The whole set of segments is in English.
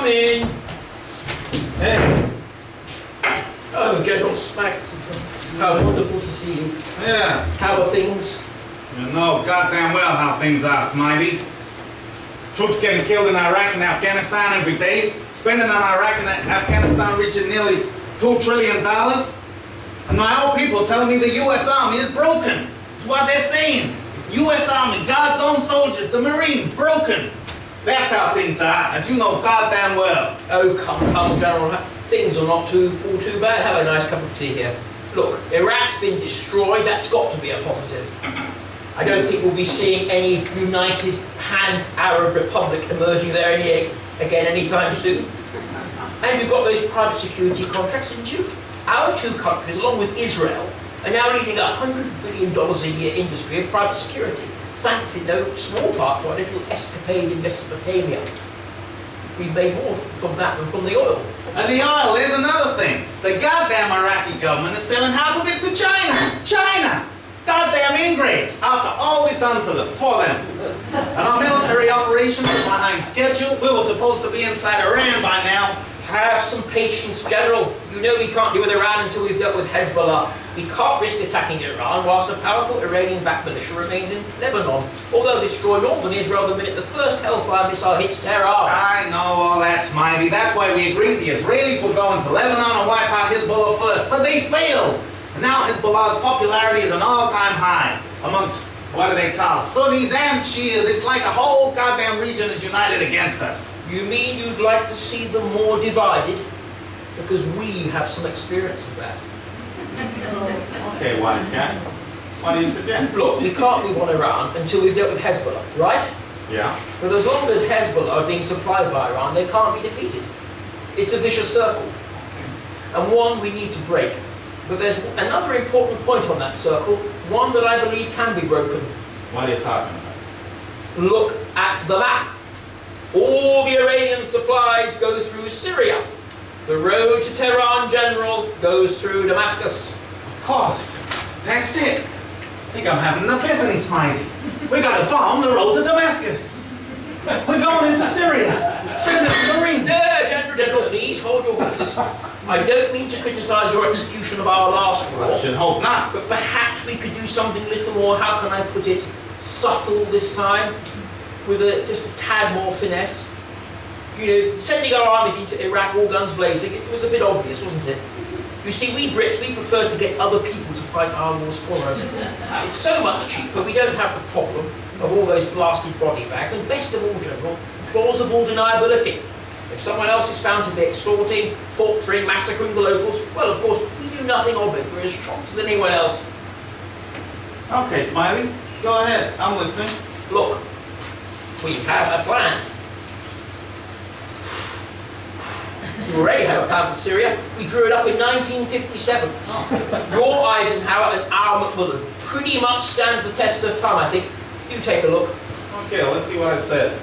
Come in. Hey. Oh, General Smack. How wonderful to see you. Yeah. How are things? You know goddamn well how things are, Smitey. Troops getting killed in Iraq and Afghanistan every day. Spending on Iraq and Afghanistan reaching nearly $2 trillion. And my own people telling me the U.S. Army is broken. That's what they're saying. U.S. Army, God's own soldiers, the Marines, broken. That's how things are, as you know goddamn well. Oh, come, General. Things are not all too bad. Have a nice cup of tea here. Look, Iraq's been destroyed. That's got to be a positive. I don't think we'll be seeing any united pan-Arab republic emerging there again anytime soon. And you've got those private security contracts, didn't you? Our two countries, along with Israel, are now leading $100 billion a year industry of private security, thanks in no small part to our little escapade in Mesopotamia. We've made more from that than from the oil. And the oil is another thing. The goddamn Iraqi government is selling half of it to China. China! Goddamn ingrates, after all we've done to them, for them. And our military operations are behind schedule. We were supposed to be inside Iran by now. Have some patience, General. You know we can't deal with Iran until we've dealt with Hezbollah. We can't risk attacking Iran whilst a powerful Iranian-backed militia remains in Lebanon, although destroy northern Israel the minute the first Hellfire missile hits Tehran. I know all that, Smitey. That's why we agreed the Israelis were going to Lebanon and wipe out Hezbollah first, but they failed. And now Hezbollah's popularity is an all-time high amongst, what do they call, Sunnis and Shias. It's like the whole goddamn region is united against us. You mean you'd like to see them more divided? Because we have some experience of that. Okay, wise guy. What do you suggest? Look, we can't move on Iran until we've dealt with Hezbollah, right? Yeah. But as long as Hezbollah are being supplied by Iran, they can't be defeated. It's a vicious circle. And one we need to break. But there's another important point on that circle, one that I believe can be broken. What are you talking about? Look at the map. All the Iranian supplies go through Syria. The road to Tehran, General, goes through Damascus. Of course. That's it. I think I'm having an epiphany, Smitey. We gotta bomb the road to Damascus. We're going into Syria. Send the Marines. No, General, please hold your horses. I don't mean to criticise your execution of our last war. I should hope not. But perhaps we could do something a little more, how can I put it, subtle this time, with just a tad more finesse. You know, sending our armies into Iraq all guns blazing, it was a bit obvious, wasn't it? You see, we Brits, we prefer to get other people to fight our wars for us. It's so much cheaper, we don't have the problem of all those blasted body bags, and best of all, General, plausible deniability. If someone else is found to be extorting, torturing, massacring the locals, well, of course, we do nothing of it. We're as shocked as anyone else. Okay, Smiley, go ahead. I'm listening. Look, we have a plan. We already have a plan for Syria. We drew it up in 1957. Your Eisenhower and our McMillan pretty much stands the test of time, I think. You take a look. Okay, let's see what it says.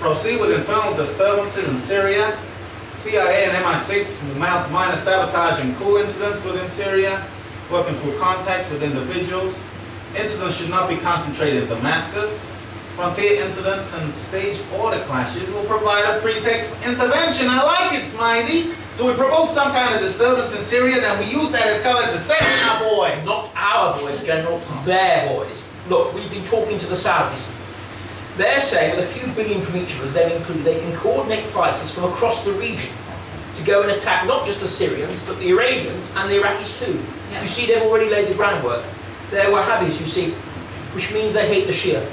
Proceed with internal disturbances in Syria. CIA and MI6 will mount minor sabotage and coup incidents within Syria, working through contacts with individuals. Incidents should not be concentrated in Damascus. Frontier incidents and stage border clashes will provide a pretext for intervention. I like it, Smitey. So we provoke some kind of disturbance in Syria, then we use that as cover to send in our boys. Not our boys, General, their boys. Look, we've been talking to the Saudis. They're saying with a few billion from each of us, they've included, they can coordinate fighters from across the region to go and attack not just the Syrians, but the Iranians and the Iraqis too. Yeah. You see, they've already laid the groundwork. They're Wahhabis, you see, which means they hate the Shia.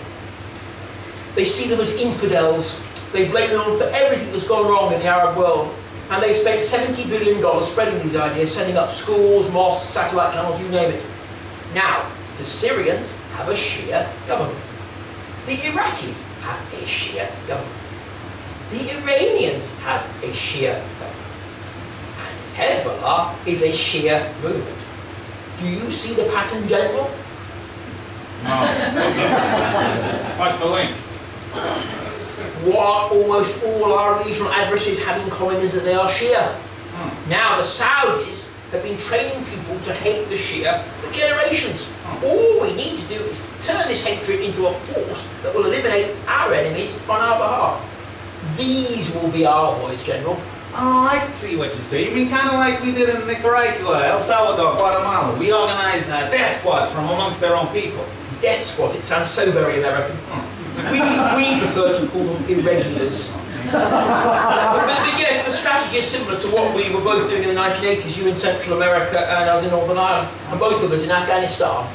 They see them as infidels. They blame them for everything that's gone wrong in the Arab world. And they've spent $70 billion spreading these ideas, setting up schools, mosques, satellite channels, you name it. Now, the Syrians have a Shia government. The Iraqis have a Shia government. The Iranians have a Shia government. And Hezbollah is a Shia movement. Do you see the pattern, General? No. What's the link? What almost all our regional adversaries have in common is that they are Shia. Now the Saudis have been training people to hate the Shia for generations. All we need to do is to turn this hatred into a force that will eliminate our enemies on our behalf. These will be our boys, General. Oh, I see what you say. You mean kind of like we did in Nicaragua, El Salvador, Guatemala. We organized death squads from amongst their own people. Death squads, it sounds so very American. We prefer to call them irregulars. but yes, the strategy is similar to what we were both doing in the 1980s, you in Central America and us in Northern Ireland, and both of us in Afghanistan.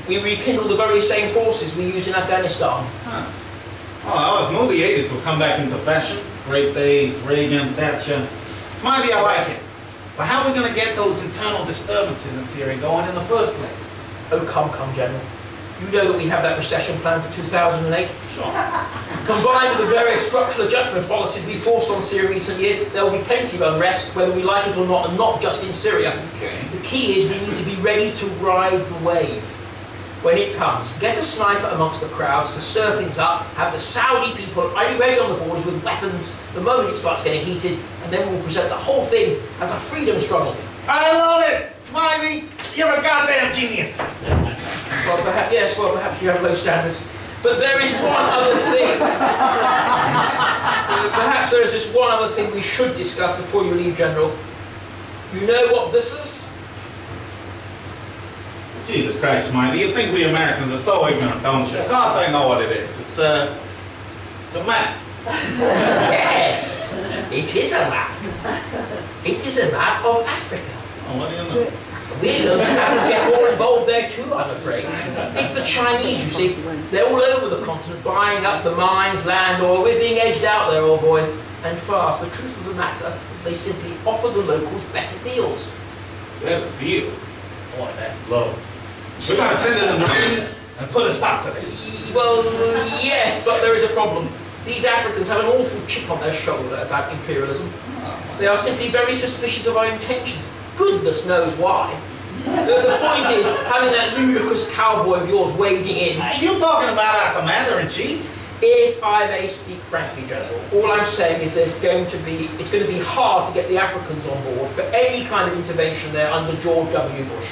We rekindled the very same forces we used in Afghanistan. Huh. Oh, I always knew the 80s would come back into fashion. Great days, Reagan, Thatcher. Smiley, I like it. But how are we going to get those internal disturbances in Syria going in the first place? Oh, come, General. You know that we have that recession plan for 2008? Sure. Combined with the various structural adjustment policies we forced on Syria in recent years, there will be plenty of unrest, whether we like it or not, and not just in Syria. Okay. The key is we need to be ready to ride the wave. When it comes, get a sniper amongst the crowds to stir things up, have the Saudi people ready on the borders with weapons the moment it starts getting heated, and then we'll present the whole thing as a freedom struggle. I love it! Smiley, you're a goddamn genius! Well, perhaps you have low standards. But there is one other thing. Perhaps there is just one other thing we should discuss before you leave, General. You know what this is? Jesus Christ, Smiley, you think we Americans are so ignorant, don't you? Of course I know what it is. It's a map. Yes, it is a map. It is a map of Africa. Oh, what do you know? We're going to have to get more involved there too, I'm afraid. It's the Chinese, you see. They're all over the continent, buying up the mines, land, oil. We're being edged out there, old boy. And fast. The truth of the matter is they simply offer the locals better deals. Better deals? Boy, that's low. We're going to send in the Marines and put a stop to this. Well, yes, but there is a problem. These Africans have an awful chip on their shoulder about imperialism. They are simply very suspicious of our intentions. Goodness knows why. The point is, having that ludicrous cowboy of yours wading in... Are you talking about our commander-in-chief? If I may speak frankly, General, all I'm saying is it's going to be hard to get the Africans on board for any kind of intervention there under George W. Bush.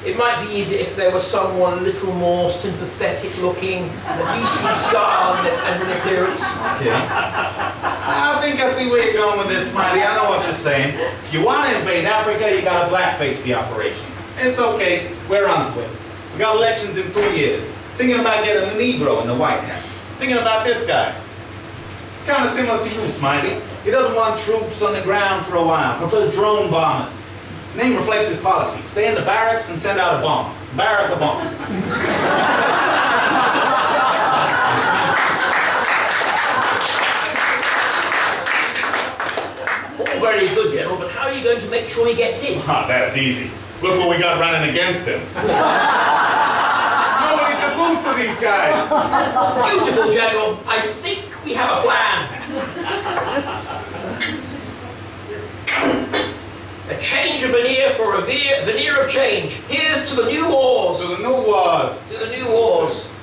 It might be easier if there was someone a little more sympathetic looking, decently styled and in appearance. Okay. I think I see where you're going with this, Smiley. I know what you're saying. If you want to invade Africa, you got to blackface the operation. It's okay. We're onto it. We got elections in 3 years. Thinking about getting a Negro in the White House. Thinking about this guy. It's kind of similar to you, Smiley. He doesn't want troops on the ground for a while. Prefers drone bombers. His name reflects his policy. Stay in the barracks and send out a bomb. Barack Obama. All very good, General, but how are you going to make sure he gets in? Ah, that's easy. Look what we got running against him. Nobody can lose to these guys. Beautiful, General. I think we have a plan. A change of veneer for a veneer of change. Here's to the new wars. To the new wars. To the new wars.